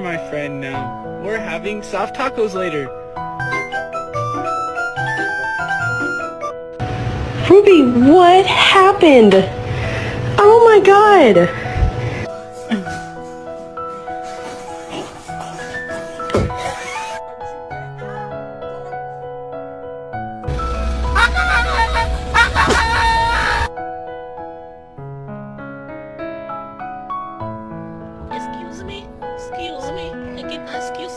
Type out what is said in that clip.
my friend now. We're having soft tacos later. Ruby, what happened? Oh my god! Excuse me, excuse me, excuse